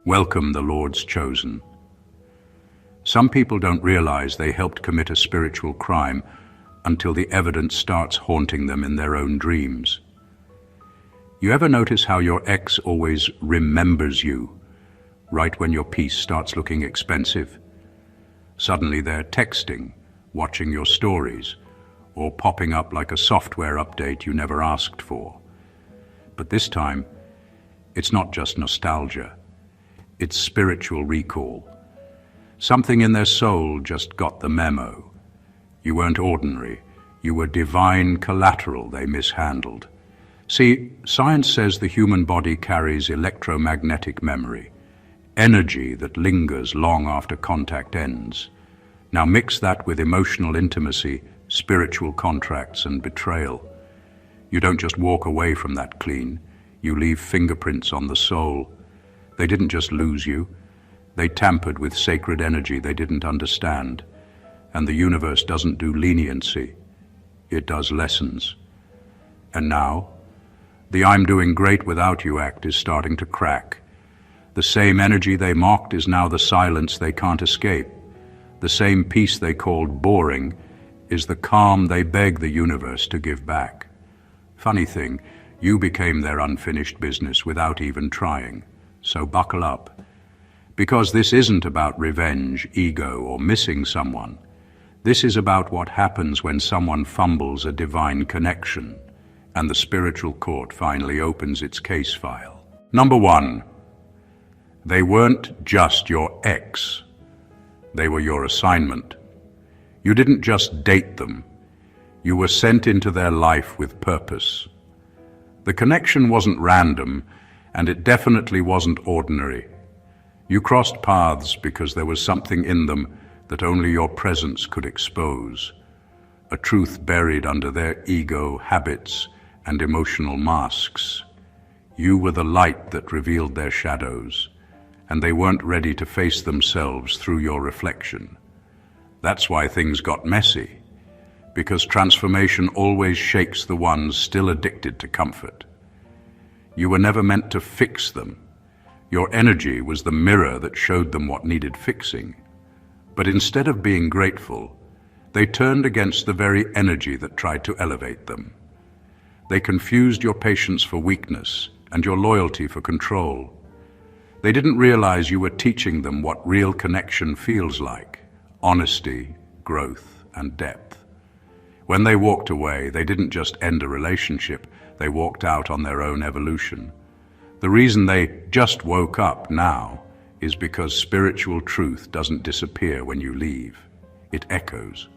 Welcome, the Lord's chosen. Some people don't realize they helped commit a spiritual crime until the evidence starts haunting them in their own dreams. You ever notice how your ex always remembers you, right when your peace starts looking expensive? Suddenly they're texting, watching your stories, or popping up like a software update you never asked for. But this time, it's not just nostalgia. It's spiritual recall. Something in their soul just got the memo. You weren't ordinary. You were divine collateral they mishandled. See, science says the human body carries electromagnetic memory, energy that lingers long after contact ends. Now mix that with emotional intimacy, spiritual contracts, and betrayal. You don't just walk away from that clean. You leave fingerprints on the soul. They didn't just lose you. They tampered with sacred energy they didn't understand. And the universe doesn't do leniency. It does lessons. And now, the "I'm doing great without you" act is starting to crack. The same energy they mocked is now the silence they can't escape. The same peace they called boring is the calm they beg the universe to give back. Funny thing, you became their unfinished business without even trying. So buckle up. Because this isn't about revenge, ego, or missing someone. This is about what happens when someone fumbles a divine connection and the spiritual court finally opens its case file. Number 1. They weren't just your ex. They were your assignment. You didn't just date them. You were sent into their life with purpose. The connection wasn't random, and it definitely wasn't ordinary. You crossed paths because there was something in them that only your presence could expose, a truth buried under their ego, habits, and emotional masks. You were the light that revealed their shadows, and they weren't ready to face themselves through your reflection. That's why things got messy, because transformation always shakes the ones still addicted to comfort. You were never meant to fix them. Your energy was the mirror that showed them what needed fixing. But instead of being grateful, they turned against the very energy that tried to elevate them. They confused your patience for weakness and your loyalty for control. They didn't realize you were teaching them what real connection feels like: honesty, growth, and depth. When they walked away, they didn't just end a relationship, they walked out on their own evolution. The reason they just woke up now is because spiritual truth doesn't disappear when you leave. It echoes.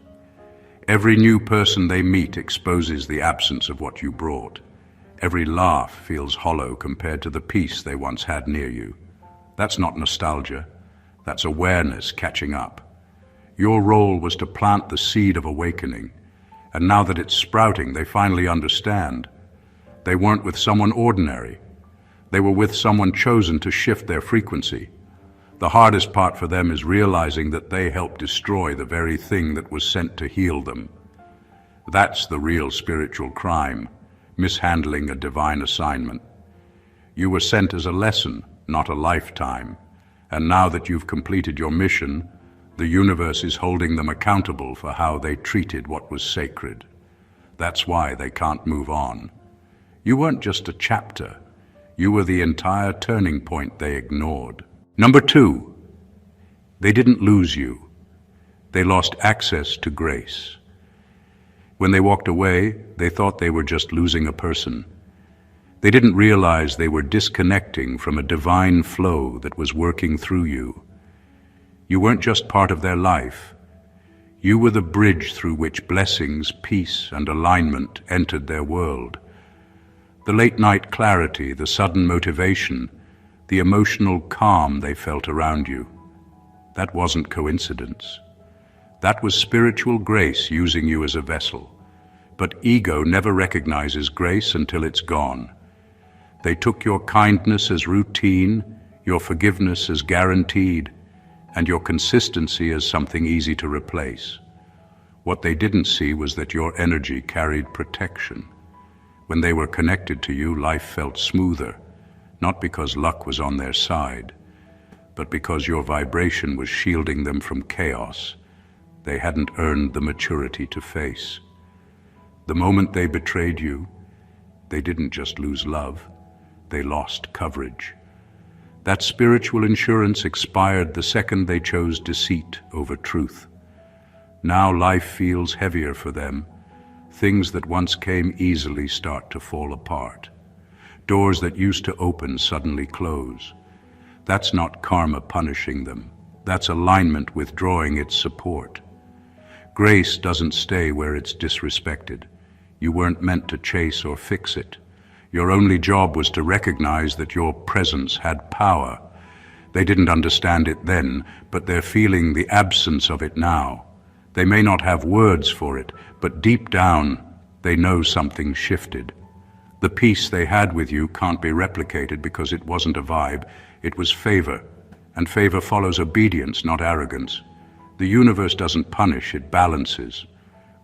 Every new person they meet exposes the absence of what you brought. Every laugh feels hollow compared to the peace they once had near you. That's not nostalgia. That's awareness catching up. Your role was to plant the seed of awakening, and now that it's sprouting, they finally understand. They weren't with someone ordinary. They were with someone chosen to shift their frequency. The hardest part for them is realizing that they helped destroy the very thing that was sent to heal them. That's the real spiritual crime, mishandling a divine assignment. You were sent as a lesson, not a lifetime. And now that you've completed your mission, the universe is holding them accountable for how they treated what was sacred. That's why they can't move on. You weren't just a chapter. You were the entire turning point they ignored. Number 2, they didn't lose you. They lost access to grace. When they walked away, they thought they were just losing a person. They didn't realize they were disconnecting from a divine flow that was working through you. You weren't just part of their life. You were the bridge through which blessings, peace, and alignment entered their world. The late-night clarity, the sudden motivation, the emotional calm they felt around you. That wasn't coincidence. That was spiritual grace using you as a vessel. But ego never recognizes grace until it's gone. They took your kindness as routine, your forgiveness as guaranteed, and your consistency as something easy to replace. What they didn't see was that your energy carried protection. When they were connected to you, life felt smoother, not because luck was on their side, but because your vibration was shielding them from chaos they hadn't earned the maturity to face. The moment they betrayed you, they didn't just lose love, they lost coverage. That spiritual insurance expired the second they chose deceit over truth. Now life feels heavier for them. Things that once came easily start to fall apart. Doors that used to open suddenly close. That's not karma punishing them. That's alignment withdrawing its support. Grace doesn't stay where it's disrespected. You weren't meant to chase or fix it. Your only job was to recognize that your presence had power. They didn't understand it then, but they're feeling the absence of it now. They may not have words for it, but deep down, they know something shifted. The peace they had with you can't be replicated because it wasn't a vibe, it was favor. And favor follows obedience, not arrogance. The universe doesn't punish, it balances.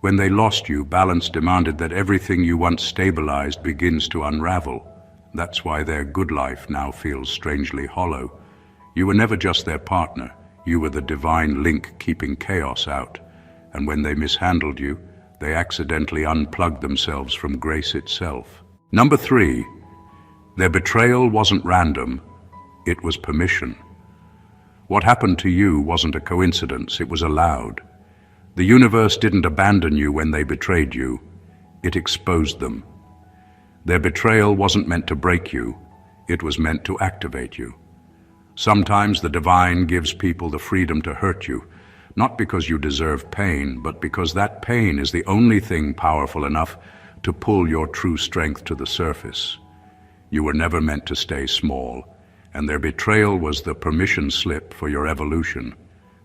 When they lost you, balance demanded that everything you once stabilized begins to unravel. That's why their good life now feels strangely hollow. You were never just their partner. You were the divine link keeping chaos out. And when they mishandled you, they accidentally unplugged themselves from grace itself. Number 3, their betrayal wasn't random, it was permission. What happened to you wasn't a coincidence, it was allowed. The universe didn't abandon you when they betrayed you, it exposed them. Their betrayal wasn't meant to break you, it was meant to activate you. Sometimes the divine gives people the freedom to hurt you, not because you deserve pain, but because that pain is the only thing powerful enough to pull your true strength to the surface. You were never meant to stay small, and their betrayal was the permission slip for your evolution.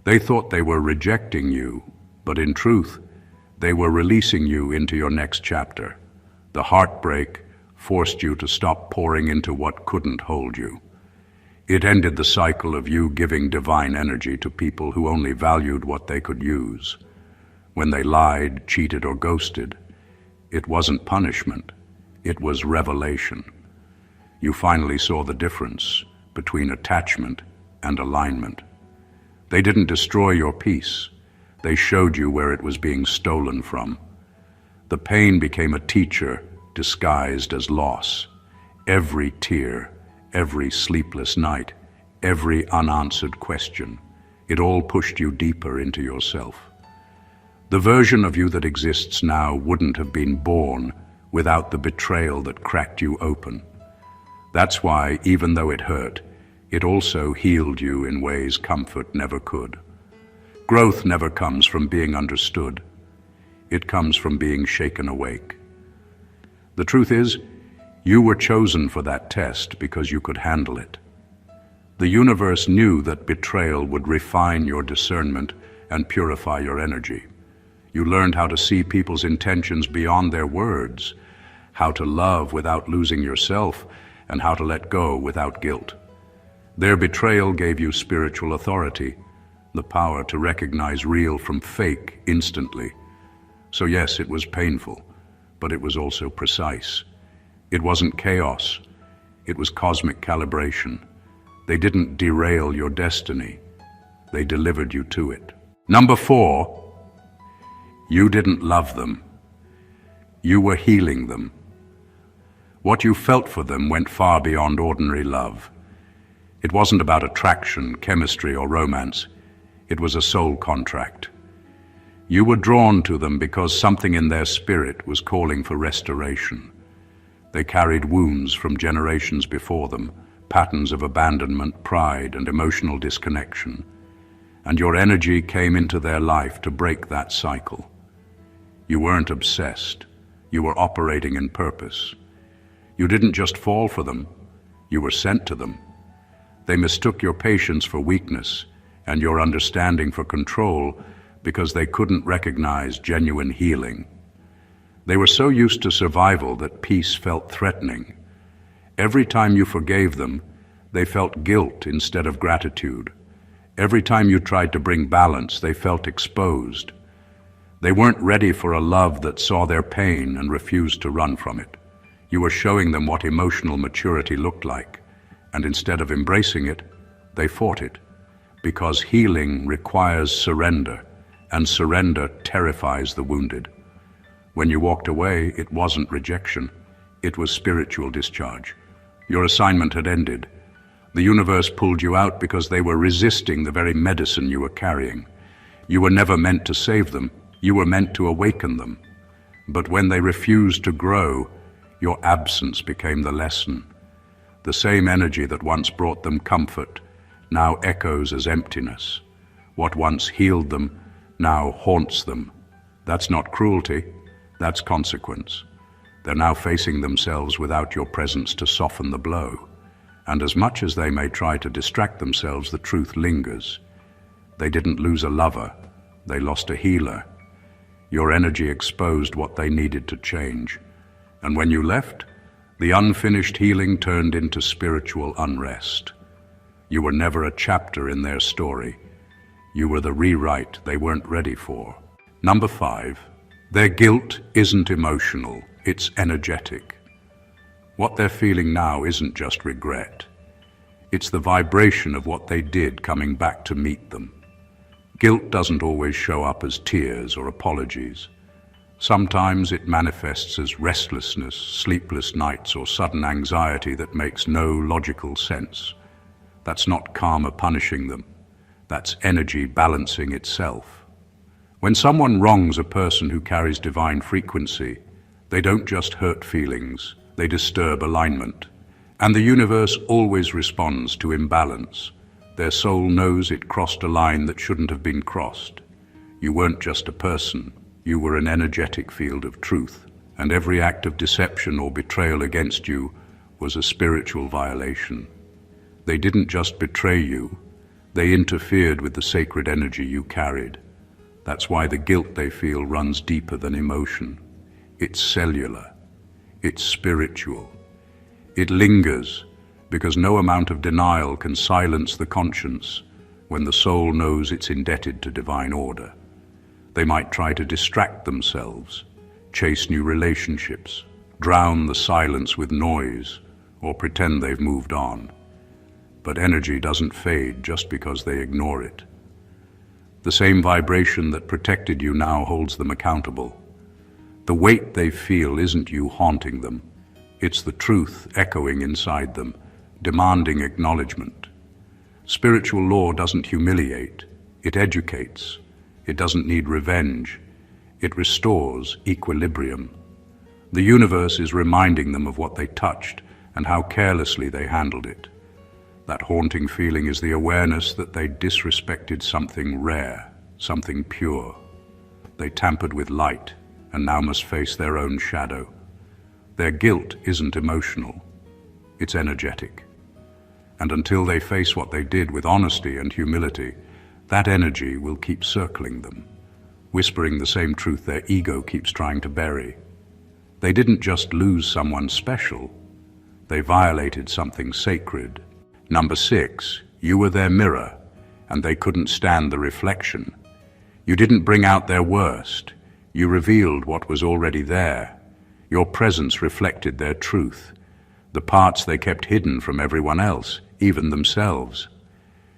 They thought they were rejecting you, but in truth, they were releasing you into your next chapter. The heartbreak forced you to stop pouring into what couldn't hold you. It ended the cycle of you giving divine energy to people who only valued what they could use. When they lied, cheated, or ghosted, it wasn't punishment, it was revelation. You finally saw the difference between attachment and alignment. They didn't destroy your peace, they showed you where it was being stolen from. The pain became a teacher disguised as loss. Every tear, every sleepless night, every unanswered question, it all pushed you deeper into yourself. The version of you that exists now wouldn't have been born without the betrayal that cracked you open. That's why, even though it hurt, it also healed you in ways comfort never could. Growth never comes from being understood. It comes from being shaken awake. The truth is, you were chosen for that test because you could handle it. The universe knew that betrayal would refine your discernment and purify your energy. You learned how to see people's intentions beyond their words, how to love without losing yourself, and how to let go without guilt. Their betrayal gave you spiritual authority, the power to recognize real from fake instantly. So yes, it was painful, but it was also precise. It wasn't chaos, it was cosmic calibration. They didn't derail your destiny, they delivered you to it. Number 4, you didn't love them. You were healing them. What you felt for them went far beyond ordinary love. It wasn't about attraction, chemistry, or romance. It was a soul contract. You were drawn to them because something in their spirit was calling for restoration. They carried wounds from generations before them, patterns of abandonment, pride, and emotional disconnection. And your energy came into their life to break that cycle. You weren't obsessed. You were operating in purpose. You didn't just fall for them. You were sent to them. They mistook your patience for weakness and your understanding for control because they couldn't recognize genuine healing. They were so used to survival that peace felt threatening. Every time you forgave them, they felt guilt instead of gratitude. Every time you tried to bring balance, they felt exposed. They weren't ready for a love that saw their pain and refused to run from it. You were showing them what emotional maturity looked like, and instead of embracing it, They fought it, because healing requires surrender, and surrender terrifies the wounded. When you walked away, it wasn't rejection. It was spiritual discharge. Your assignment had ended. The universe pulled you out because they were resisting the very medicine you were carrying. You were never meant to save them. You were meant to awaken them. But when they refused to grow, your absence became the lesson. The same energy that once brought them comfort now echoes as emptiness. What once healed them now haunts them. That's not cruelty, that's consequence. They're now facing themselves without your presence to soften the blow. And as much as they may try to distract themselves, the truth lingers. They didn't lose a lover, they lost a healer. Your energy exposed what they needed to change. And when you left, the unfinished healing turned into spiritual unrest. You were never a chapter in their story. You were the rewrite they weren't ready for. Number 5, their guilt isn't emotional, it's energetic. What they're feeling now isn't just regret. It's the vibration of what they did coming back to meet them. Guilt doesn't always show up as tears or apologies. Sometimes it manifests as restlessness, sleepless nights, or sudden anxiety that makes no logical sense. That's not karma punishing them. That's energy balancing itself. When someone wrongs a person who carries divine frequency, they don't just hurt feelings, they disturb alignment. And the universe always responds to imbalance. Their soul knows it crossed a line that shouldn't have been crossed. You weren't just a person, you were an energetic field of truth, and every act of deception or betrayal against you was a spiritual violation. They didn't just betray you, they interfered with the sacred energy you carried. That's why the guilt they feel runs deeper than emotion. It's cellular, it's spiritual. It lingers because no amount of denial can silence the conscience when the soul knows it's indebted to divine order. They might try to distract themselves, chase new relationships, drown the silence with noise, or pretend they've moved on. But energy doesn't fade just because they ignore it. The same vibration that protected you now holds them accountable. The weight they feel isn't you haunting them. It's the truth echoing inside them, demanding acknowledgement. Spiritual law doesn't humiliate, it educates. It doesn't need revenge, it restores equilibrium. The universe is reminding them of what they touched and how carelessly they handled it. That haunting feeling is the awareness that they disrespected something rare, something pure. They tampered with light and now must face their own shadow. Their guilt isn't emotional, it's energetic. And until they face what they did with honesty and humility, that energy will keep circling them, whispering the same truth their ego keeps trying to bury. They didn't just lose someone special, they violated something sacred. Number 6, you were their mirror, and they couldn't stand the reflection. You didn't bring out their worst, you revealed what was already there. Your presence reflected their truth, the parts they kept hidden from everyone else, even themselves.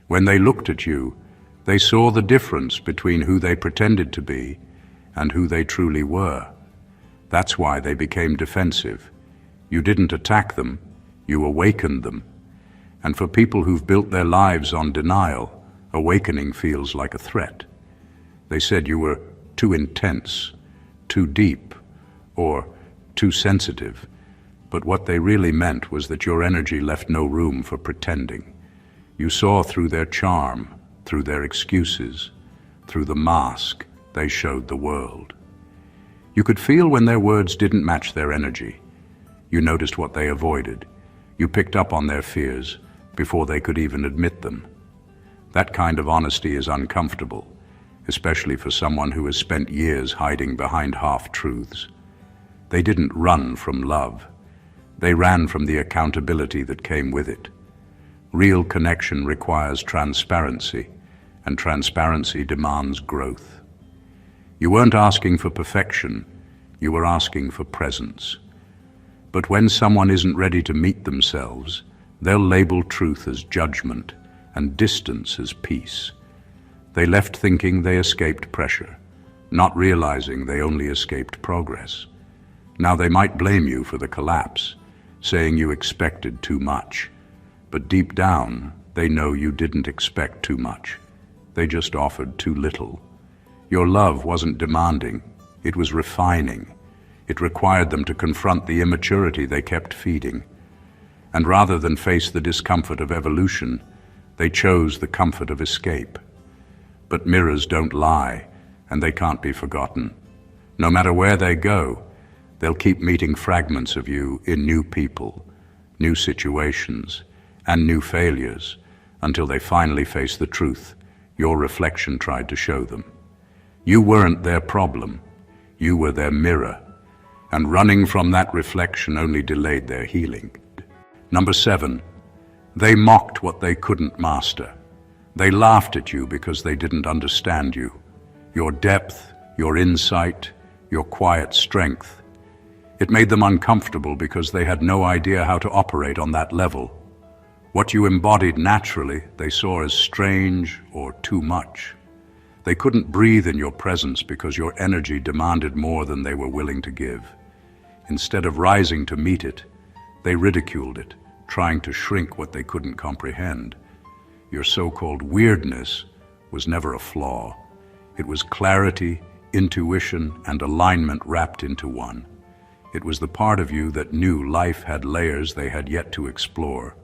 When they looked at you, they saw the difference between who they pretended to be and who they truly were. That's why they became defensive. You didn't attack them, you awakened them. And for people who've built their lives on denial, awakening feels like a threat. They said you were too intense, too deep, or too sensitive. But what they really meant was that your energy left no room for pretending. You saw through their charm, through their excuses, through the mask they showed the world. You could feel when their words didn't match their energy. You noticed what they avoided. You picked up on their fears before they could even admit them. That kind of honesty is uncomfortable, especially for someone who has spent years hiding behind half-truths. They didn't run from love. They ran from the accountability that came with it. Real connection requires transparency, and transparency demands growth. You weren't asking for perfection, you were asking for presence. But when someone isn't ready to meet themselves, they'll label truth as judgment, and distance as peace. They left thinking they escaped pressure, not realizing they only escaped progress. Now they might blame you for the collapse, saying you expected too much. But deep down, they know you didn't expect too much. They just offered too little. Your love wasn't demanding, it was refining. It required them to confront the immaturity they kept feeding. And rather than face the discomfort of evolution, they chose the comfort of escape. But mirrors don't lie, and they can't be forgotten. No matter where they go, they'll keep meeting fragments of you in new people, new situations, and new failures, until they finally face the truth your reflection tried to show them. You weren't their problem, you were their mirror, and running from that reflection only delayed their healing. Number 7, they mocked what they couldn't master. They laughed at you because they didn't understand you. Your depth, your insight, your quiet strength. It made them uncomfortable because they had no idea how to operate on that level. What you embodied naturally, they saw as strange or too much. They couldn't breathe in your presence because your energy demanded more than they were willing to give. Instead of rising to meet it, they ridiculed it, trying to shrink what they couldn't comprehend. Your so-called weirdness was never a flaw. It was clarity, intuition, and alignment wrapped into one. It was the part of you that knew life had layers they had yet to explore.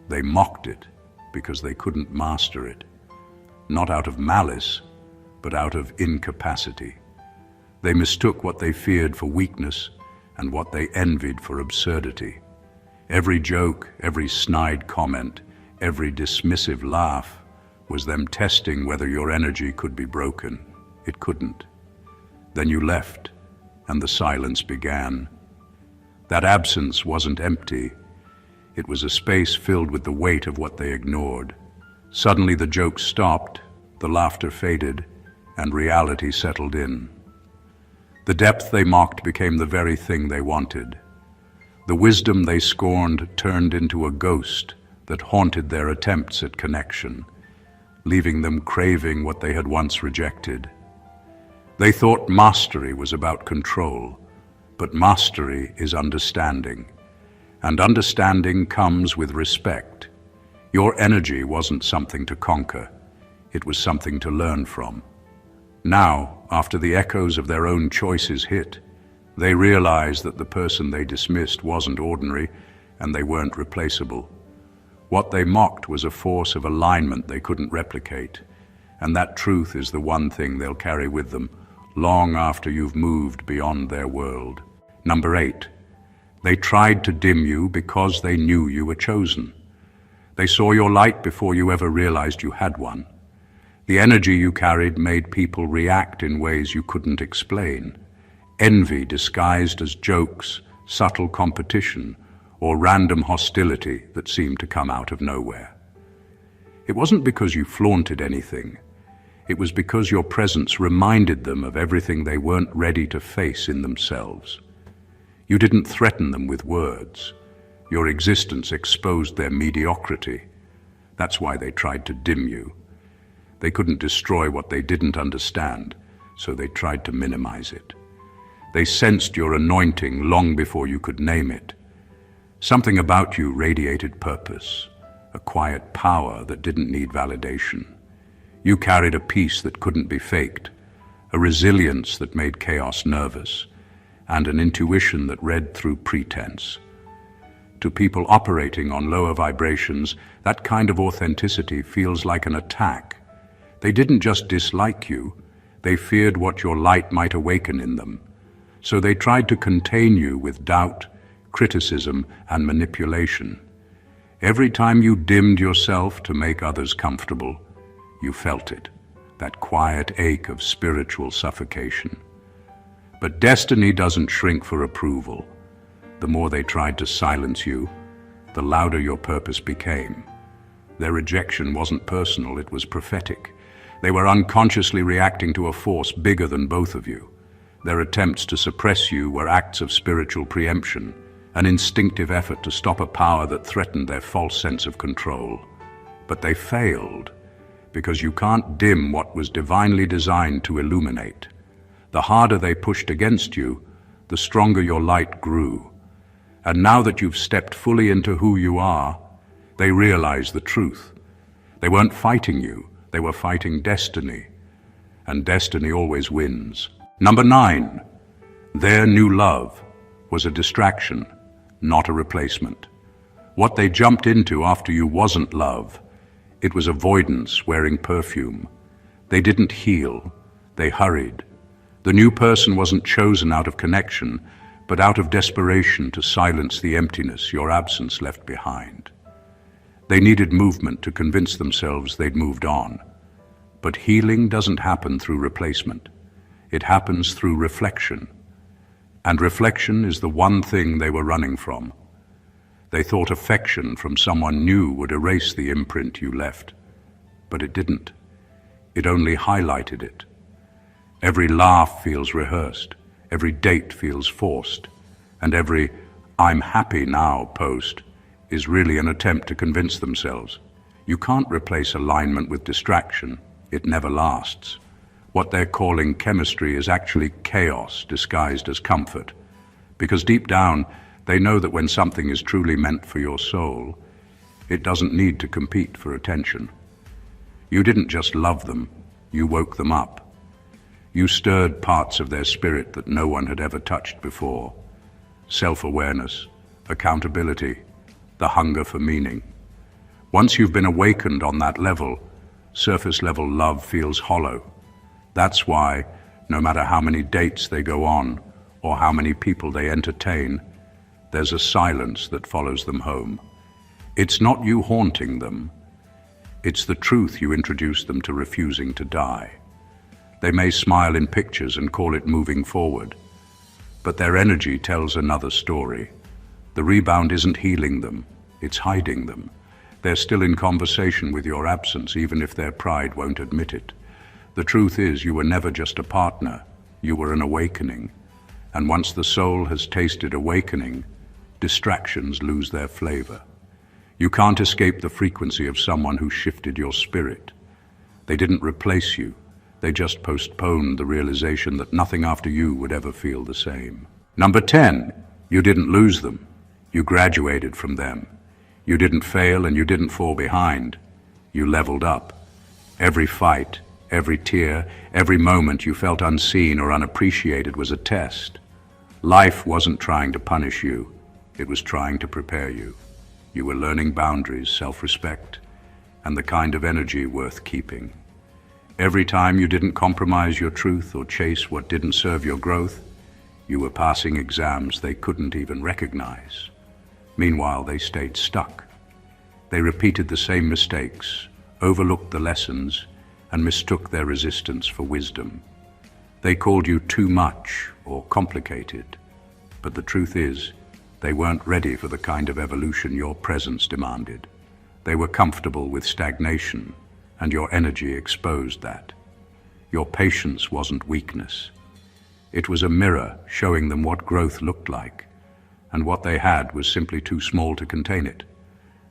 They mocked it because they couldn't master it. Not out of malice, but out of incapacity. They mistook what they feared for weakness and what they envied for absurdity. Every joke, every snide comment, every dismissive laugh was them testing whether your energy could be broken. It couldn't. Then you left, and the silence began. That absence wasn't empty. It was a space filled with the weight of what they ignored. Suddenly the jokes stopped, the laughter faded, and reality settled in. The depth they mocked became the very thing they wanted. The wisdom they scorned turned into a ghost that haunted their attempts at connection, leaving them craving what they had once rejected. They thought mastery was about control, but mastery is understanding, and understanding comes with respect. Your energy wasn't something to conquer, it was something to learn from. Now, after the echoes of their own choices hit, they realized that the person they dismissed wasn't ordinary, and they weren't replaceable. What they mocked was a force of alignment they couldn't replicate, and that truth is the one thing they'll carry with them long after you've moved beyond their world. Number 8, they tried to dim you because they knew you were chosen. They saw your light before you ever realized you had one. The energy you carried made people react in ways you couldn't explain. Envy disguised as jokes, subtle competition, or random hostility that seemed to come out of nowhere. It wasn't because you flaunted anything. It was because your presence reminded them of everything they weren't ready to face in themselves. You didn't threaten them with words. Your existence exposed their mediocrity. That's why they tried to dim you. They couldn't destroy what they didn't understand, so they tried to minimize it. They sensed your anointing long before you could name it. Something about you radiated purpose, a quiet power that didn't need validation. You carried a peace that couldn't be faked, a resilience that made chaos nervous, and an intuition that read through pretense. To people operating on lower vibrations, that kind of authenticity feels like an attack. They didn't just dislike you, they feared what your light might awaken in them. So they tried to contain you with doubt, criticism, and manipulation. Every time you dimmed yourself to make others comfortable, you felt it, that quiet ache of spiritual suffocation. But destiny doesn't shrink for approval. The more they tried to silence you, the louder your purpose became. Their rejection wasn't personal, it was prophetic. They were unconsciously reacting to a force bigger than both of you. Their attempts to suppress you were acts of spiritual preemption, an instinctive effort to stop a power that threatened their false sense of control. But they failed, because you can't dim what was divinely designed to illuminate. The harder they pushed against you, the stronger your light grew. And now that you've stepped fully into who you are, they realize the truth. They weren't fighting you, they were fighting destiny. And destiny always wins. Number 9, their new love was a distraction, not a replacement. What they jumped into after you wasn't love. It was avoidance wearing perfume. They didn't heal, they hurried. The new person wasn't chosen out of connection, but out of desperation to silence the emptiness your absence left behind. They needed movement to convince themselves they'd moved on. But healing doesn't happen through replacement. It happens through reflection. And reflection is the one thing they were running from. They thought affection from someone new would erase the imprint you left. But it didn't. It only highlighted it. Every laugh feels rehearsed. Every date feels forced. And every "I'm happy now" post is really an attempt to convince themselves. You can't replace alignment with distraction. It never lasts. What they're calling chemistry is actually chaos disguised as comfort. Because deep down, they know that when something is truly meant for your soul, it doesn't need to compete for attention. You didn't just love them, you woke them up. You stirred parts of their spirit that no one had ever touched before. Self-awareness, accountability, the hunger for meaning. Once you've been awakened on that level, surface-level love feels hollow. That's why, no matter how many dates they go on, or how many people they entertain, there's a silence that follows them home. It's not you haunting them. It's the truth you introduce them to refusing to die. They may smile in pictures and call it moving forward, but their energy tells another story. The rebound isn't healing them, it's hiding them. They're still in conversation with your absence, even if their pride won't admit it. The truth is, you were never just a partner, you were an awakening. And once the soul has tasted awakening, distractions lose their flavor. You can't escape the frequency of someone who shifted your spirit. They didn't replace you, they just postponed the realization that nothing after you would ever feel the same. Number 10, you didn't lose them, you graduated from them. You didn't fail and you didn't fall behind. You leveled up. Every fight, every tear, every moment you felt unseen or unappreciated was a test. Life wasn't trying to punish you. It was trying to prepare you. You were learning boundaries, self-respect, and the kind of energy worth keeping. Every time you didn't compromise your truth or chase what didn't serve your growth, you were passing exams they couldn't even recognize. Meanwhile, they stayed stuck. They repeated the same mistakes, overlooked the lessons, and mistook their resistance for wisdom. They called you too much or complicated, but the truth is, they weren't ready for the kind of evolution your presence demanded. They were comfortable with stagnation, and your energy exposed that. Your patience wasn't weakness. It was a mirror showing them what growth looked like, and what they had was simply too small to contain it.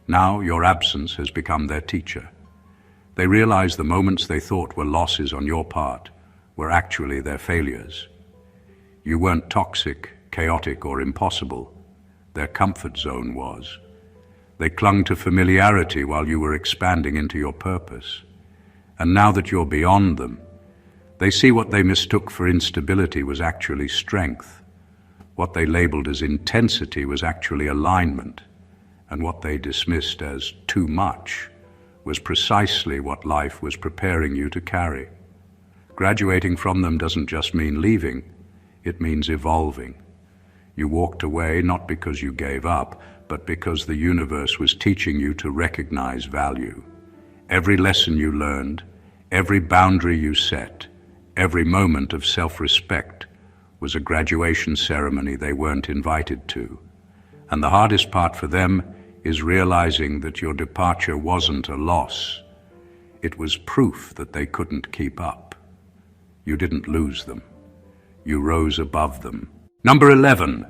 Now your absence has become their teacher. They realize the moments they thought were losses on your part were actually their failures. You weren't toxic, chaotic, or impossible. Their comfort zone was. They clung to familiarity while you were expanding into your purpose. And now that you're beyond them, they see what they mistook for instability was actually strength. What they labeled as intensity was actually alignment. And what they dismissed as too much was precisely what life was preparing you to carry. Graduating from them doesn't just mean leaving, it means evolving. You walked away not because you gave up, but because the universe was teaching you to recognize value. Every lesson you learned, every boundary you set, every moment of self-respect was a graduation ceremony they weren't invited to. And the hardest part for them is realizing that your departure wasn't a loss. It was proof that they couldn't keep up. You didn't lose them. You rose above them. Number 11,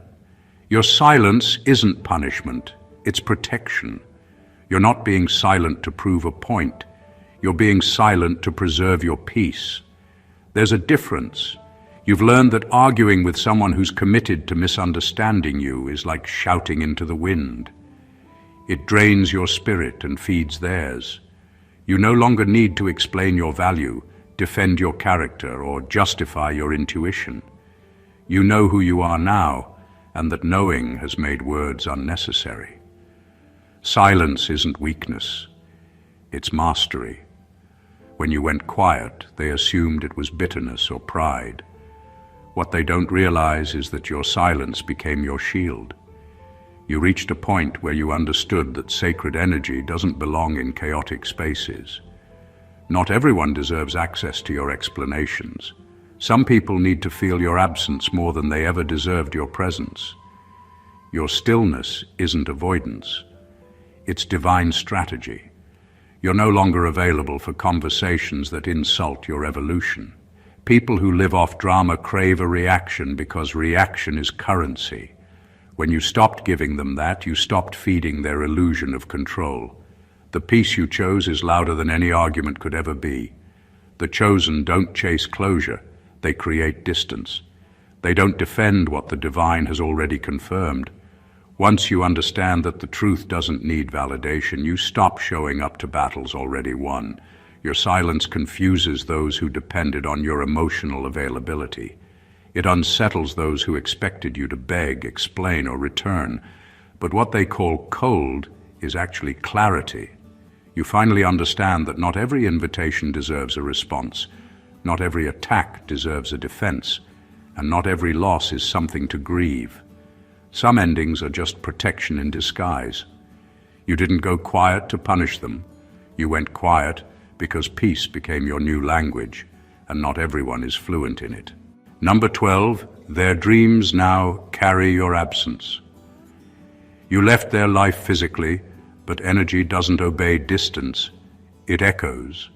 your silence isn't punishment, it's protection. You're not being silent to prove a point. You're being silent to preserve your peace. There's a difference. You've learned that arguing with someone who's committed to misunderstanding you is like shouting into the wind. It drains your spirit and feeds theirs. You no longer need to explain your value, defend your character, or justify your intuition. You know who you are now, and that knowing has made words unnecessary. Silence isn't weakness, it's mastery. When you went quiet, they assumed it was bitterness or pride. What they don't realize is that your silence became your shield. You reached a point where you understood that sacred energy doesn't belong in chaotic spaces. Not everyone deserves access to your explanations. Some people need to feel your absence more than they ever deserved your presence. Your stillness isn't avoidance. It's divine strategy. You're no longer available for conversations that insult your evolution. People who live off drama crave a reaction because reaction is currency. When you stopped giving them that, you stopped feeding their illusion of control. The peace you chose is louder than any argument could ever be. The chosen don't chase closure, they create distance. They don't defend what the divine has already confirmed. Once you understand that the truth doesn't need validation, you stop showing up to battles already won. Your silence confuses those who depended on your emotional availability. It unsettles those who expected you to beg, explain, or return. But what they call cold is actually clarity. You finally understand that not every invitation deserves a response, not every attack deserves a defense, and not every loss is something to grieve. Some endings are just protection in disguise. You didn't go quiet to punish them. You went quiet because peace became your new language, and not everyone is fluent in it. Number 12, their dreams now carry your absence. You left their life physically, but energy doesn't obey distance. It echoes.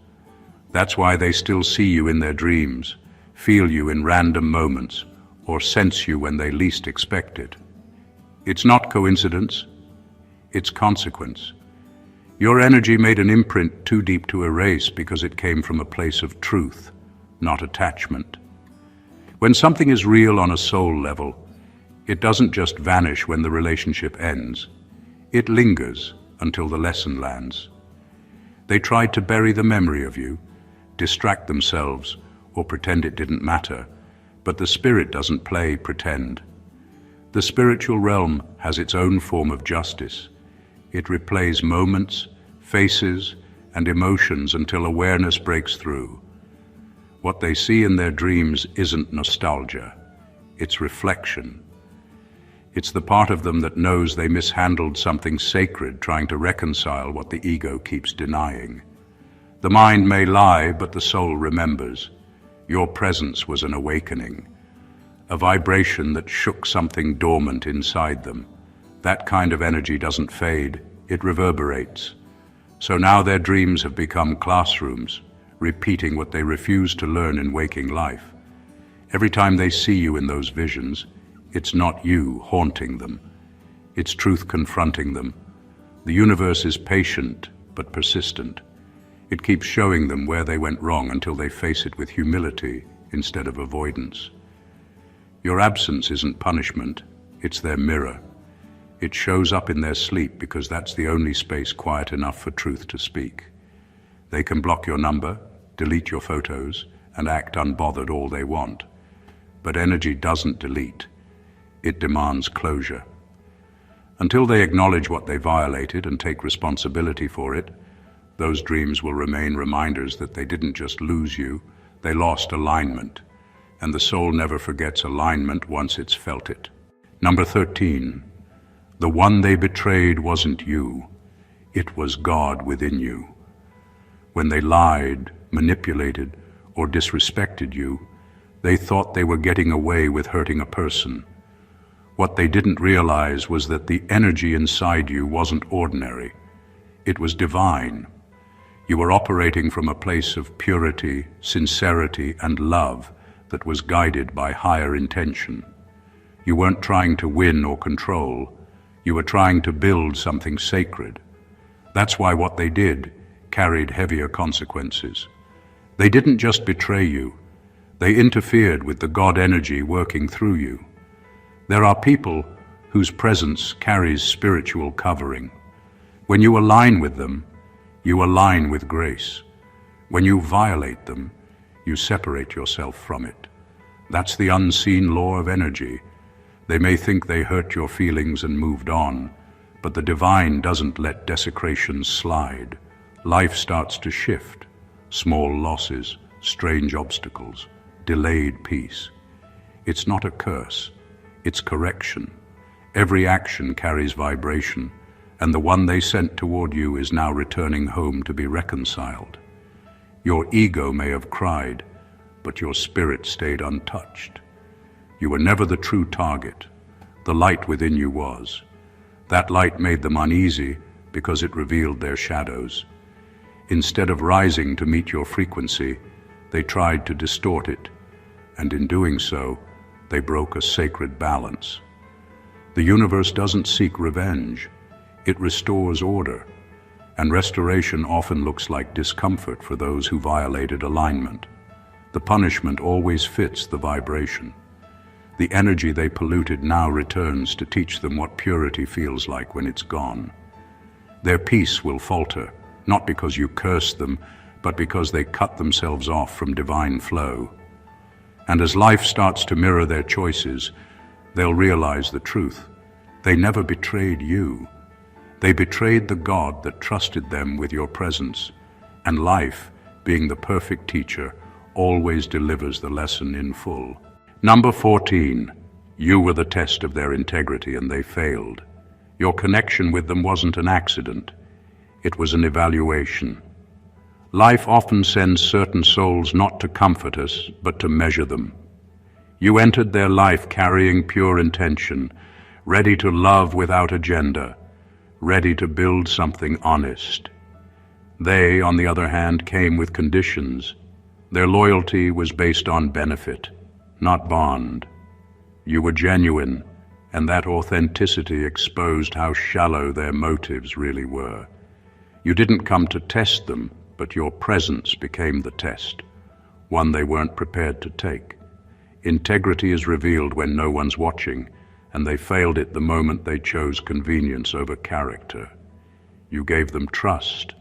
That's why they still see you in their dreams, feel you in random moments, or sense you when they least expect it. It's not coincidence, it's consequence. Your energy made an imprint too deep to erase because it came from a place of truth, not attachment. When something is real on a soul level, it doesn't just vanish when the relationship ends. It lingers until the lesson lands. They tried to bury the memory of you, distract themselves, or pretend it didn't matter, but the spirit doesn't play pretend. The spiritual realm has its own form of justice. It replays moments, faces, and emotions until awareness breaks through. What they see in their dreams isn't nostalgia, it's reflection. It's the part of them that knows they mishandled something sacred, trying to reconcile what the ego keeps denying. The mind may lie, but the soul remembers. Your presence was an awakening, a vibration that shook something dormant inside them. That kind of energy doesn't fade, it reverberates. So now their dreams have become classrooms, repeating what they refuse to learn in waking life. Every time they see you in those visions, it's not you haunting them. It's truth confronting them. The universe is patient but persistent. It keeps showing them where they went wrong until they face it with humility instead of avoidance. Your absence isn't punishment, it's their mirror. It shows up in their sleep because that's the only space quiet enough for truth to speak. They can block your number, delete your photos, and act unbothered all they want. But energy doesn't delete. It demands closure. Until they acknowledge what they violated and take responsibility for it, those dreams will remain reminders that they didn't just lose you, they lost alignment. And the soul never forgets alignment once it's felt it. Number 13. The one they betrayed wasn't you. It was God within you. When they lied, manipulated, or disrespected you, they thought they were getting away with hurting a person. What they didn't realize was that the energy inside you wasn't ordinary. It was divine. You were operating from a place of purity, sincerity, and love that was guided by higher intention. You weren't trying to win or control. You were trying to build something sacred. That's why what they did carried heavier consequences. They didn't just betray you, they interfered with the God energy working through you. There are people whose presence carries spiritual covering. When you align with them, you align with grace. When you violate them, you separate yourself from it. That's the unseen law of energy. They may think they hurt your feelings and moved on, but the divine doesn't let desecration slide. Life starts to shift. Small losses, strange obstacles, delayed peace. It's not a curse, it's correction. Every action carries vibration, and the one they sent toward you is now returning home to be reconciled. Your ego may have cried, but your spirit stayed untouched. You were never the true target. The light within you was. That light made them uneasy because it revealed their shadows. Instead of rising to meet your frequency, they tried to distort it, and in doing so, they broke a sacred balance. The universe doesn't seek revenge. It restores order, and restoration often looks like discomfort for those who violated alignment. The punishment always fits the vibration. The energy they polluted now returns to teach them what purity feels like when it's gone. Their peace will falter, not because you cursed them, but because they cut themselves off from divine flow. And as life starts to mirror their choices, they'll realize the truth. They never betrayed you. They betrayed the God that trusted them with your presence, and life, being the perfect teacher, always delivers the lesson in full. Number 14, you were the test of their integrity and they failed. Your connection with them wasn't an accident. It was an evaluation. Life often sends certain souls not to comfort us, but to measure them. You entered their life carrying pure intention, ready to love without agenda, ready to build something honest. They, on the other hand, came with conditions. Their loyalty was based on benefit, not bond. You were genuine, and that authenticity exposed how shallow their motives really were. You didn't come to test them, but your presence became the test, one they weren't prepared to take. Integrity is revealed when no one's watching, and they failed it the moment they chose convenience over character. You gave them trust,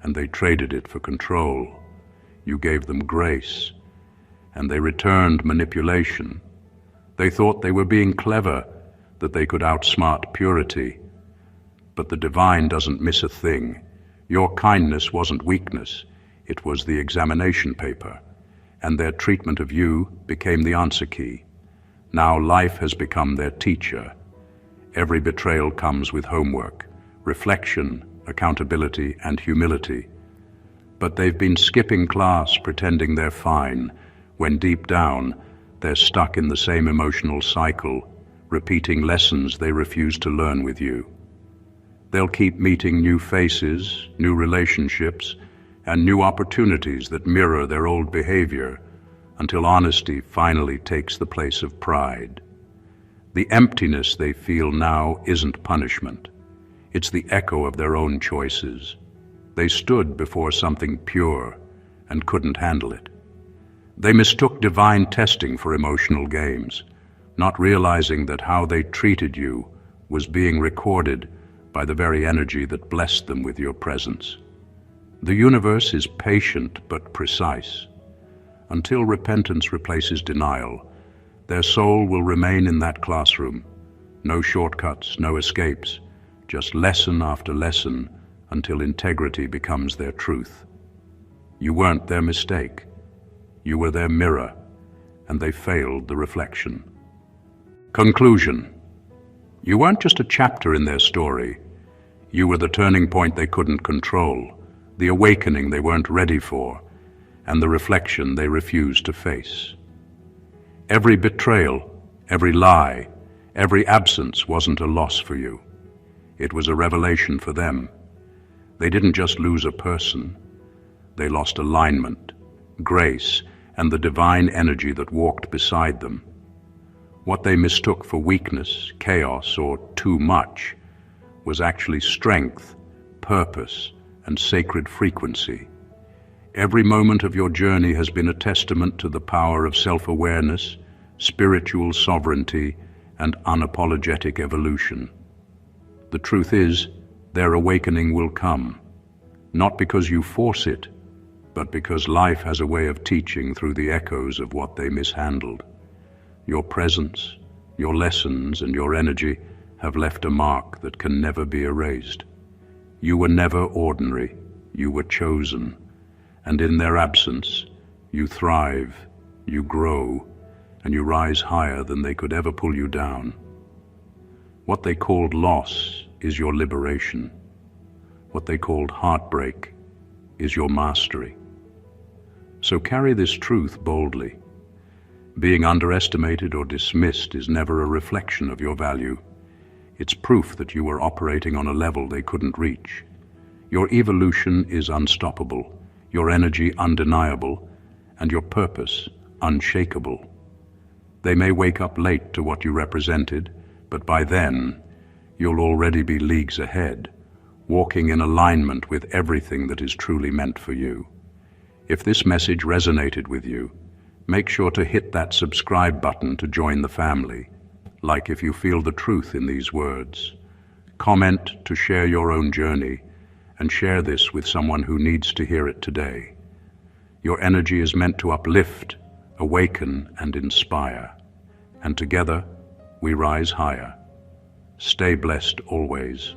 and they traded it for control. You gave them grace, and they returned manipulation. They thought they were being clever, that they could outsmart purity. But the divine doesn't miss a thing. Your kindness wasn't weakness, it was the examination paper, and their treatment of you became the answer key. Now life has become their teacher. Every betrayal comes with homework, reflection, accountability, and humility. But they've been skipping class pretending they're fine, when deep down they're stuck in the same emotional cycle, repeating lessons they refuse to learn with you. They'll keep meeting new faces, new relationships, and new opportunities that mirror their old behavior, until honesty finally takes the place of pride. The emptiness they feel now isn't punishment. It's the echo of their own choices. They stood before something pure and couldn't handle it. They mistook divine testing for emotional games, not realizing that how they treated you was being recorded by the very energy that blessed them with your presence. The universe is patient but precise. Until repentance replaces denial, their soul will remain in that classroom. No shortcuts, no escapes, just lesson after lesson until integrity becomes their truth. You weren't their mistake. You were their mirror, and they failed the reflection. Conclusion. You weren't just a chapter in their story. You were the turning point they couldn't control, the awakening they weren't ready for, and the reflection they refused to face. Every betrayal, every lie, every absence wasn't a loss for you. It was a revelation for them. They didn't just lose a person. They lost alignment, grace, and the divine energy that walked beside them. What they mistook for weakness, chaos, or too much was actually strength, purpose, and sacred frequency. Every moment of your journey has been a testament to the power of self-awareness, spiritual sovereignty, and unapologetic evolution. The truth is, their awakening will come, not because you force it, but because life has a way of teaching through the echoes of what they mishandled. Your presence, your lessons, and your energy have left a mark that can never be erased. You were never ordinary, you were chosen, and in their absence, you thrive, you grow, and you rise higher than they could ever pull you down. What they called loss is your liberation. What they called heartbreak is your mastery. So carry this truth boldly. Being underestimated or dismissed is never a reflection of your value. It's proof that you were operating on a level they couldn't reach. Your evolution is unstoppable, your energy undeniable, and your purpose unshakable. They may wake up late to what you represented, but by then, you'll already be leagues ahead, walking in alignment with everything that is truly meant for you. If this message resonated with you, make sure to hit that subscribe button to join the family. Like if you feel the truth in these words. Comment to share your own journey, and share this with someone who needs to hear it today. Your energy is meant to uplift, awaken, and inspire. And together, we rise higher. Stay blessed always.